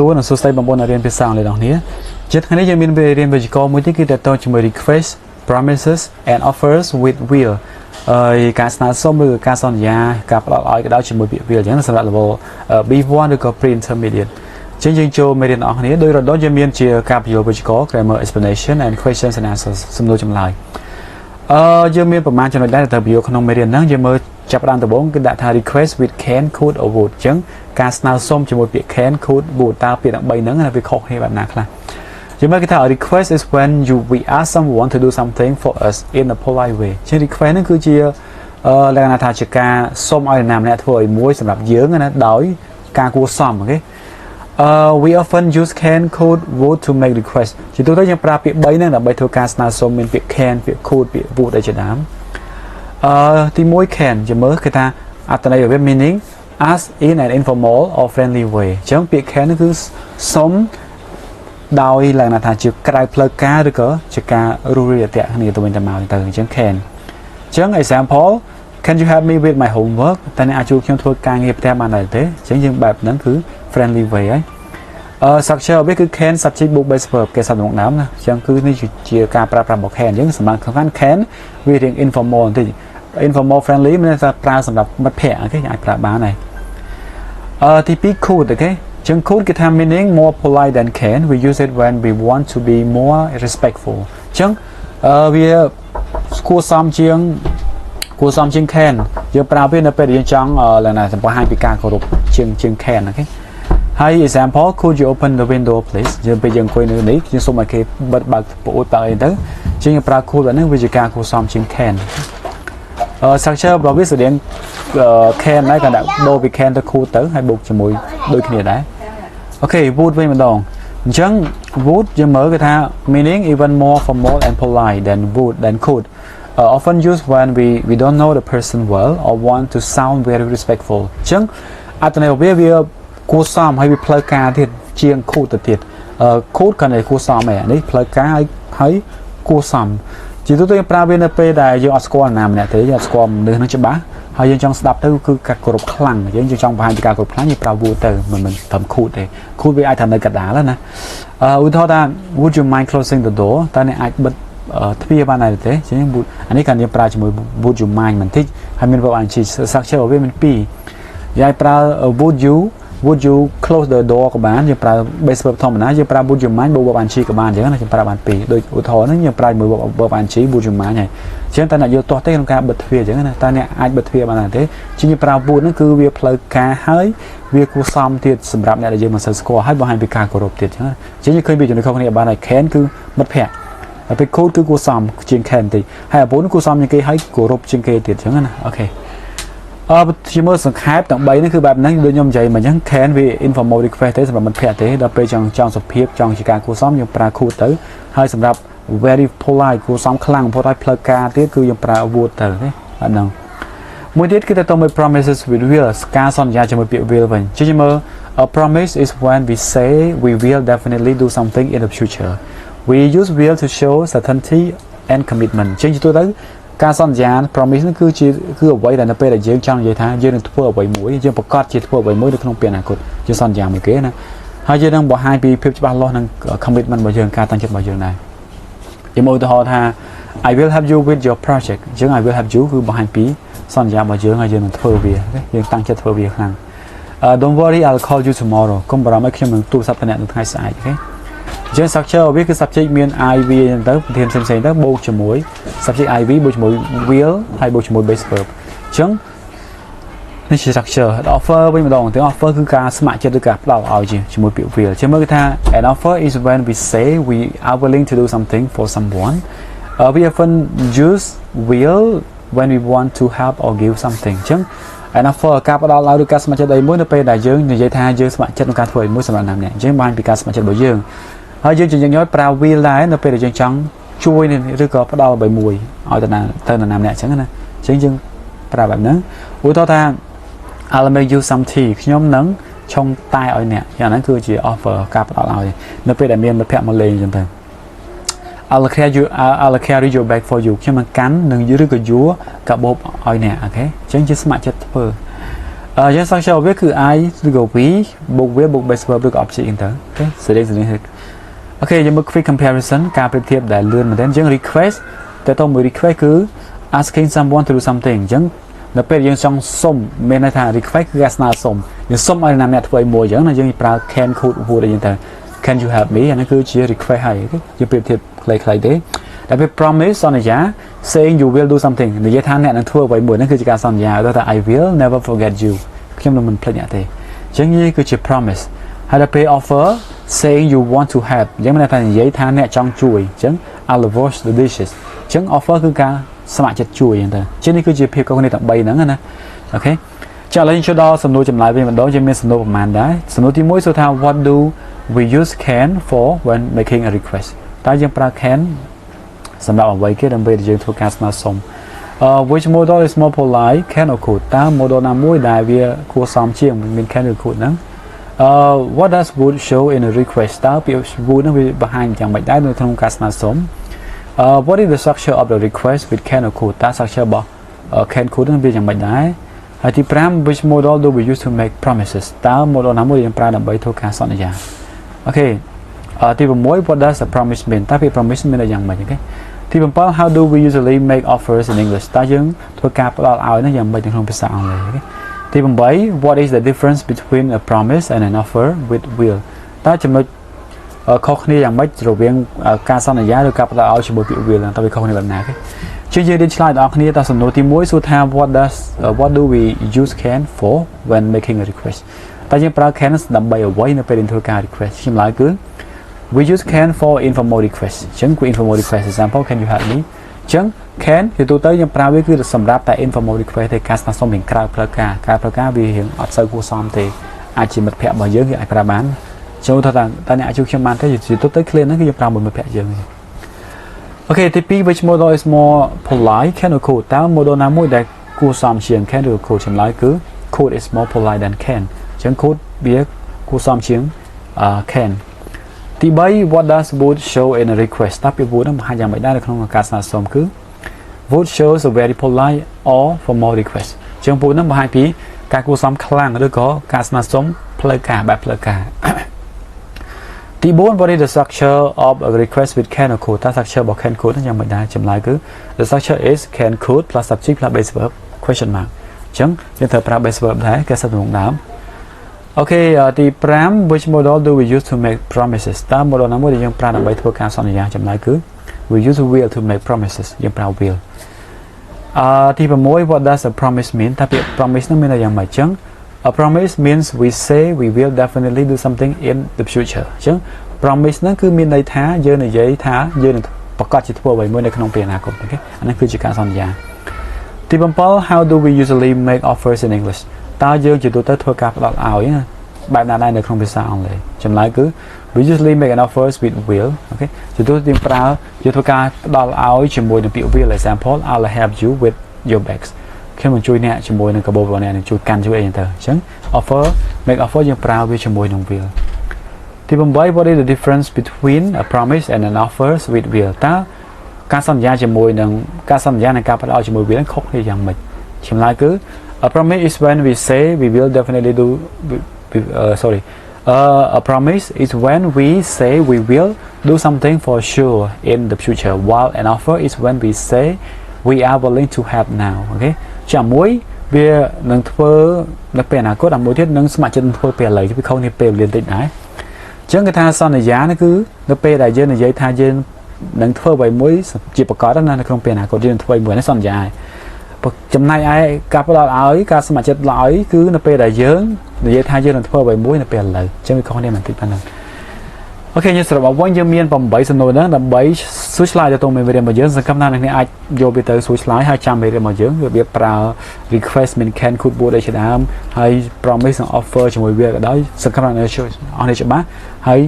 សួរស្ដីបងប្អូនរៀនភាសាអង់គ្លេសរបស់គ្នាចិត្តថ្ងៃនេះយើងមានរៀនវិជ្ជាមួយទៀតគឺតទៅជាមួយ request promises and offers with will ការស្នើសុំឬការសន្យាការផ្ដល់ឲ្យក៏ដោយជាមួយពាក្យ will អញ្ចឹងសម្រាប់ level B1 ឬក៏ pre-intermediate អញ្ចឹងយើងចូលមេរៀនរបស់គ្នាដោយរដូវយើងមានជាការបញ្យល់វិជ្ជា grammar explanation and questions and answers សំណួរចម្លើយយើងមានប្រមាណចំណុចដែរទៅបញ្យល់ក្នុងមេរៀនហ្នឹងយើងមើលចាប់ផ្ដើមដំបូងគឺដាក់ថា request with can could or would អញ្ចឹងការស្នើសុំជាមួយពាក្យ can could would តើពាក្យទាំង3ហ្នឹងវាខុសគ្នាបែបណាខ្លះយើងមើលគេថា request is when we ask someone to do something for us in a polite way ជា request ហ្នឹងគឺជាលក្ខណៈថាជាការសុំឲ្យនរណាម្នាក់ធ្វើឲ្យមួយសម្រាប់យើងណាដោយការគួរសមអូខេwe often use can could would to make request ជាទូទៅយើងប្រើពាក្យ3ហ្នឹងដើម្បីធ្វើការស្នើសុំមានពាក្យ can ពាក្យ could ពាក្យ would ឯជាដើមទី1 can ជាមើលគេថាអត្ថន័យរបស់វា meaning ask in an informal or friendly way អញ្ចឹងពាក្យ can គឺសុំដោយលក្ខណៈថាជាក្រៅផ្លូវការឬក៏ជាការរួសរាយរាក់គ្នាទៅវិញទៅមកទៅអញ្ចឹង can អញ្ចឹង example can you help me with my homework តើអ្នកអាចជួយខ្ញុំធ្វើការងារផ្ទះបានដែរទេអញ្ចឹងយើងបែបហ្នឹងគឺ friendly way ហើយstructure របស់វាគឺ can subject book base verb គេសាប់ដំណាំណាអញ្ចឹងគឺនេះជាការប្រើប្រាស់របស់ can អញ្ចឹងសម្រាប់សំខាន់ can វារៀង informal បន្តិច informal friendly មានតែប្រើសម្រាប់មិត្តភ័ក្តិអូខេអាចប្រើបានហើយទី2 could អូខេអញ្ចឹង could គេថា meaning more polite than can we use it when we want to be more respectful អញ្ចឹងវាគួរសមជាង can យើងប្រើវានៅពេលដែលយើងចង់ឡើងណាសម្រាប់ឲ្យពីការគោរពជាង can អូខេហើយ example could you open the window please យើងពេលយើងអង្គុយនៅនេះយើងសូមឲ្យគេបិទបើកប្រអួតបើអីទៅជាងយើងប្រើ could ហ្នឹងវាជាការគួរសមជាង can structure របស់វាស្តៀង can ដែរគាត់ដាក់ដូរពី can ទៅ could ទៅហើយបូកជាមួយដូចគ្នាដែរអូខេ would វិញម្ដងអញ្ចឹង would យើងមើលគេថា meaning even more formal and polite than could often used when we don't know the person well or want to sound very respectful អញ្ចឹងអត្ថន័យរបស់វាគួរសមហើយវាផ្លូវការទៀតជាង could ទៅទៀត could គាត់តែគួរសមឯនេះផ្លូវការហើយគួរសមជាទូទៅយើងប្រើវានៅពេលដែលយើងអត់ស្គាល់ណាម្នាក់ទេយើងអត់ស្គាល់មនុស្សនឹងច្បាស់ហើយយើងចង់ស្ដាប់ទៅគឺការគោរពខ្លាំងយើងចង់បង្ហាញពីការគោរពខ្លាំងយើងប្រើ would ទៅមិនត្រឹម could ទេ could វាអាចថានៅកណ្ដាលណាឧទាហរណ៍ថា would you mind closing the door តើអ្នកអាចបិទទ្វារបានដែរទេអញ្ចឹង would អានេះគាត់យើងប្រើជាមួយ would you mind បន្តិចហើយមាន verb ing structure របស់វាមាន2យើងប្រើ would you close the door ក៏បានយើងប្រើ base verb ធម្មតាយើងប្រើ would you mind បូក verb ing ក៏បានអញ្ចឹងណាយើងប្រើបាន2ដូចឧទាហរណ៍ហ្នឹងយើងប្រើមួយ verb ing would you mind ហើយអញ្ចឹងតើអ្នកយកទាស់ទេក្នុងការបិទទ្វារអញ្ចឹងណាតើអ្នកអាចបិទទ្វារបានដែរទេជាងយើងប្រើ would ហ្នឹងគឺវាផ្លូវការហើយវាគួរសមទៀតសម្រាប់អ្នកដែលយើងមិនសូវស្គាល់ហើយបង្ហាញពីការគោរពទៀតអញ្ចឹងណាអញ្ចឹងយើងឃើញពីចំណុចខុសគ្នាបានហើយ can គឺមិត្តភ័ក្តិហើយពេល could គឺគួរសមជាង can តិចហើយ would គួរសមជាងគេហើយគោរពជាងគេទៀតអញ្ចឹងណាអូខេជាមើលសង្ខេបទាំង3នេះគឺបែបហ្នឹងដូចខ្ញុំនិយាយមកអញ្ចឹង can វា informal request ទេសម្រាប់មិត្តភ័ក្តិទេដល់ពេលចង់សុភាពចង់ជាការគួរសមយើងប្រើ could ទៅហើយសម្រាប់ very polite គួរសមខ្លាំងបំផុតហើយផ្លូវការទៀតគឺយើងប្រើ would ទៅទេបាទហ្នឹងមួយទៀតគឺទៅទៅមួយ promises with will ការសន្យាជាមួយពាក្យ will វិញជិះមើល a promise is when we say we will definitely do something in the future we use will to show certainty and commitment ជិះទៅការសន្យា promise គឺអ្វីដែលនៅពេលដែលយើងចង់និយាយថាយើងនឹងធ្វើអ្វីមួយយើងប្រកាសជាធ្វើអ្វីមួយនៅក្នុងពេលអនាគតយើងសន្យាមួយគេណាហើយយើងនឹងបង្ហាញពីភាពច្បាស់លាស់និង commitment របស់យើងការតាំងចិត្តរបស់យើងដែរជាឧទាហរណ៍ថា I will help you with your project អញ្ចឹង I will help you គឺបង្ហាញពីសន្យារបស់យើងហើយយើងនឹងធ្វើវាយើងតាំងចិត្តធ្វើវាខ្លាំង Don't worry I'll call you tomorrow កុំបារម្ភឲ្យខ្ញុំនឹងទូរស័ព្ទទៅអ្នកនៅថ្ងៃស្អែកអូខេអញ្ចឹង structure របស់វាគឺ subject មាន IV អញ្ចឹងទៅប្រធានផ្សេងៗទៅបូកជាមួយ subject IV បូកជាមួយ will ហើយបូកជាមួយ base verb អញ្ចឹងនេះជា structure offer វិញម្ដងទាំង offer គឺការស្ម័គ្រចិត្តឬការផ្ដល់ឲ្យជាមួយពាក្យ will ជាមើលគេថា an offer is when we say we are willing to do something for someone we often use will when we want to help or give something អញ្ចឹង an offer ការផ្ដល់ឲ្យឬការស្ម័គ្រចិត្តអីមួយនៅពេលដែលយើងនិយាយថាយើងស្ម័គ្រចិត្តក្នុងការធ្វើអីមួយសម្រាប់ណាម្នាក់អញ្ចឹងបានពីការស្ម័គ្រចិត្តរបស់យើងហើយយើងជាញឹកប្រើ will ដែរនៅពេលដែលយើងចង់ជួយឬក៏ផ្ដល់អ្វីមួយឲ្យទៅណាម្នាក់អញ្ចឹងណាអញ្ចឹងយើងប្រើបែបហ្នឹងឧទាហរណ៍ថា I'll make you some tea ខ្ញុំនឹងឆុងតែឲ្យអ្នកយ៉ាងហ្នឹងគឺជា offer ការផ្ដល់ឲ្យនៅពេលដែលមានមិត្តភក្តិមកលេងអញ្ចឹងទៅ I'll carry your bag for you ខ្ញុំនឹងកាន់នឹងឬក៏យួរកាបូបឲ្យអ្នកអូខេអញ្ចឹងជាស្ម័គ្រចិត្តធ្វើ ยัง structure of it คือ I ឬក៏ we បូក will បូក base verb ឬក៏ object ហ្នឹងទៅអូខេសេរីនេះអូខេយើងមើល quick comparison ការប្រៀបធៀបដែលលឿនមែនទែនអញ្ចឹង request ទៅទៅមួយ request គឺ asking someone to do something អញ្ចឹងនៅពេលយើងចង់សុំមានន័យថា request គឺការស្នើសុំយើងសុំឲ្យណាម្នាក់ធ្វើឲ្យមួយអញ្ចឹងណាយើងប្រើ can could would អីចឹងទៅ can you help me អានេះគឺជា request ហើយយើងប្រៀបធៀបខ្លីៗទេតែពេល promise សន្យា saying you will do something និយាយថាអ្នកនឹងធ្វើអ្វីមួយហ្នឹងគឺជាការសន្យាថា I will never forget you ខ្ញុំនឹងមិនភ្លេចអ្នកទេអញ្ចឹងនេះគឺជា promise ហើយដល់ពេល offer saying you want to help អញ្ចឹងមានន័យថានិយាយថាអ្នកចង់ជួយអញ្ចឹង I'll wash the dishes អញ្ចឹង offer គឺការស្ម័គ្រចិត្តជួយអញ្ចឹងទៅអញ្ចឹងនេះគឺជាភាពខុសគ្នាទាំង3ហ្នឹងណាអូខេចាឥឡូវយើងចូលដល់សំណួរចម្លើយវិញម្ដងយើងមានសំណួរប្រហែលដែរសំណួរទី1សួរថា what do we use can for when making a request តើយើងប្រើ can សម្រាប់អ្វីគេដើម្បីយើងធ្វើការស្នើសុំwhich model is more polite can or could តើ model ណាមួយដែលវាគួរសមជាងមាន can ឬ could ហ្នឹងwhat does would show in a request តើពាក្យ would ហ្នឹងវាបង្ហាញយ៉ាងម៉េចដែរនៅក្នុងការស្នើសុំwhat is the structure of the request with can or could តើ structure របស់ can could ហ្នឹងវាយ៉ាងម៉េចដែរហើយទី5 which model do we use to make promises តើ model ណាមួយយើងប្រើដើម្បីធ្វើការសន្យាអូខេទី6 what does a promise mean តើពាក្យ promise មានយ៉ាងម៉េចអូខេទី7 how do we usually make offers in English តើយើងធ្វើការផ្ដល់ឲ្យហ្នឹងយ៉ាងម៉េចនៅក្នុងភាសាអង់គ្លេសអូខេទី8 what is the difference between a promise and an offer with will តើចំណុចខុសគ្នាយ៉ាងម៉េចរវាងការសន្យាឬការផ្ដល់ឲ្យជាមួយពាក្យ will តើវាខុសគ្នាបែបណាគេជាយើងរៀនឆ្លើយដល់គ្នាតើសំណួរទី1សួរថា what do we use can for when making a request តើយើងប្រើ can ដើម្បីអ្វីនៅពេលយើងធ្វើការ request ចម្លើយគឺ we use can for informal request អញ្ចឹងគឺ informal request example can you help me អញ្ចឹង can ជាទូទៅយើងប្រើវាគឺសម្រាប់តែ informal request ទេការស្នើសុំរៀងក្រៅផ្លូវការផ្លូវការវារៀងអត់សូវគួរសមទេអាចជាមិត្តភ័ក្តិរបស់យើងគេអាចប្រើបានចូលថាតើអ្នកអាចជួយខ្ញុំបានទេជាទូទៅ clear ហ្នឹងគឺយើងប្រើមួយមិត្តភ័ក្តិយើងទេអូខេទី2 which model is more polite can or could តើ model ណាមួយដែលគួរសមជាង can ឬ could ចម្លើយគឺ could is more polite than can អញ្ចឹង could វាគួរសមជាង can ទី3 what does would show in a request តើពាក្យ would ហ្នឹងបង្ហាញយ៉ាងម៉េចដែរនៅក្នុងការស្នើសុំគឺ would shows a very polite or formal request អញ្ចឹង would ហ្នឹងបង្ហាញពីការគួរសមខ្លាំងឬក៏ការស្នើសុំផ្លូវការបែបផ្លូវការទី4 what is the structure of a request with can or could តើ structure របស់ can could ហ្នឹងយ៉ាងម៉េចដែរចម្លើយគឺ the structure is can could plus subject plus base verb question mark អញ្ចឹងយើងត្រូវប្រើ base verb ដែរគេសិតក្នុងដើមអូខេទី5 which model do we use to make promises តើ model ណាមួយដែលយើងប្រើដើម្បីធ្វើការសន្យាចម្លើយគឺ we use will to make promises យើងប្រើ will ទី6 what does a promise mean តើពាក្យ promise ហ្នឹងមានន័យយ៉ាងម៉េចអញ្ចឹងA promise means we say we will definitely do something in the future អញ្ចឹង promise ហ្នឹងគឺមានន័យថាយើងនិយាយថាយើងនឹងប្រកាសជាធ្វើអ្វីមួយនៅក្នុងពេលអនាគតអូខេអានេះគឺជាការសន្យាទី7 how do we usually make offers in English តើយើងជាទូទៅធ្វើការផ្ដល់ឲ្យបែបណាដែរនៅក្នុងភាសាអង់គ្លេសចម្លើយគឺ we usually make an offers with will អូខេជាទូទៅយើងប្រើយើងធ្វើការផ្ដល់ឲ្យជាមួយនឹងពាក្យ will example I'll help you with your bagsខ្ញុំនឹងជួយអ្នកជាមួយនឹងកាបូបរបស់អ្នកនឹងជួយកាន់ជួយអីចឹងទៅអញ្ចឹង offer make offer យើងប្រើវាជាមួយនឹង will ទី8 what is the difference between a promise and an offer with will តើការសន្យាជាមួយនឹងការសន្យានិងការផ្ដល់ជាមួយ will ខុសគ្នាយ៉ាងម៉េចចម្លើយគឺ a promise is when we say we will definitely do a promise is when we say we will do something for sure in the future while an offer is when we say we are willing to help now អូខេចាំមួយវានឹងធ្វើនៅពេលអនាគតអាមួយទៀតនឹងស្ម័គ្រចិត្តធ្វើពេលឥឡូវវាខុសគ្នាពេលវេលាតិចដែរអញ្ចឹងគេថាសន្យានេះគឺនៅពេលដែលយើងនិយាយថាយើងនឹងធ្វើអ្វីមួយជាប្រកាសណានៅក្នុងពេលអនាគតយើងនឹងធ្វើមួយនេះសន្យាចំណែកឯការផ្ដល់ឲ្យការស្ម័គ្រចិត្តឲ្យគឺនៅពេលដែលយើងនិយាយថាយើងនឹងធ្វើអ្វីមួយនៅពេលឥឡូវអញ្ចឹងវាខុសគ្នាបន្តិចប៉ុណ្ណឹងអូខេយើងសរុបមកវិញយើងមាន8សំណួរហ្នឹងដើម្បីសួរឆ្លើយទៅទៅមេរៀនរបស់យើងសង្ឃឹមថាអ្នកអាចយកវាទៅសួរឆ្លើយហើយចាំមេរៀនរបស់យើងរបៀបប្រើ request មាន can could would ឯជាដើមហើយ promise និង offer ជាមួយវាក៏ដោយសង្ឃឹមថាអ្នកជួយអស់នេះច្បាស់ហើយ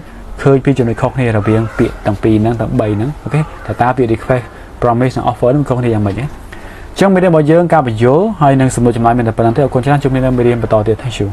ឃើញពីចំណុចខុសគ្នារវាងពាក្យទាំងពីរហ្នឹងទាំង3ហ្នឹងអូខេតើពាក្យ request promise និង offer ហ្នឹងខុសគ្នាយ៉ាងម៉េចទេអញ្ចឹងមេរៀនរបស់យើងការបញ្យល់ហើយនឹងសំណួរចម្លើយមានតែប៉ុណ្្នឹងទេអរគុណច្រើនជួបគ្នានៅមេរៀនបន្តទៀត Thank you